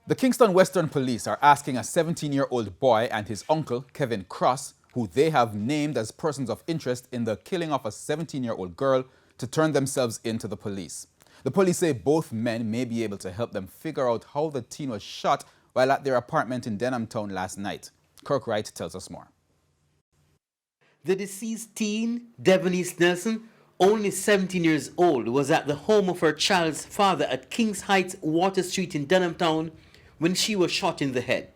The Kingston Western Police are asking a 17-year-old boy and his uncle, Kevin Cross, who they have named as persons of interest in the killing of a 17-year-old girl, to turn themselves in to the police. The police say both men may be able to help them figure out how the teen was shot while at their apartment in Denhamtown last night. Kirk Wright tells us more. The deceased teen, Devonice Nelson, only 17 years old, was at the home of her child's father at Kings Heights, Water Street in Denhamtown when she was shot in the head.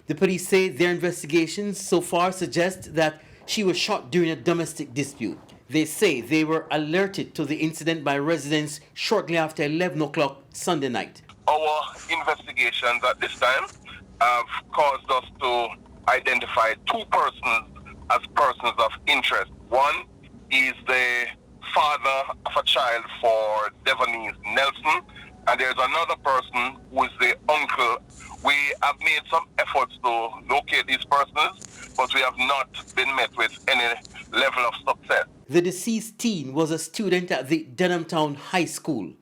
The police say their investigations so far suggest that she was shot during a domestic dispute. They say they were alerted to the incident by residents shortly after 11 o'clock Sunday night. Our investigations at this time have caused us to identify two persons as persons of interest. One is the father of a child for Devonice Nelson, and there's another person who is the uncle. We have made some efforts to locate these persons, but we have not been met with any level of success. The deceased teen was a student at the Denhamtown High School.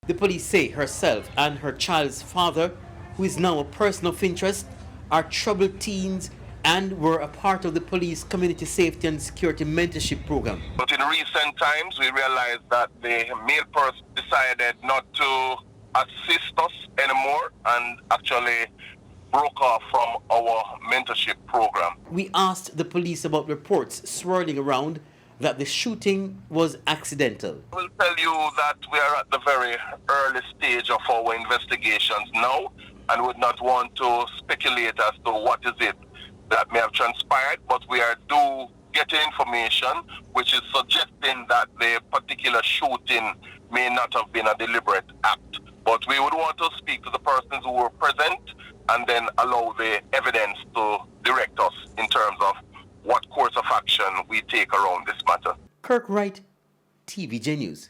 The police say herself and her child's father, who is now a person of interest, are troubled teens and were a part of the police community safety and security mentorship program. But in recent times, we realized that the male person decided not to assist us anymore and actually broke off from our mentorship program. We asked the police about reports swirling around that the shooting was accidental. I will tell you that we are at the very early stage of our investigations now and would not want to speculate as to what is it that may have transpired, but we are due getting information which is suggesting that the particular shooting may not have been a deliberate act. But we would want to speak to the persons who were present and then allow the evidence to direct us in terms of what course of action we take around this matter. Kirk Wright, TVJ News.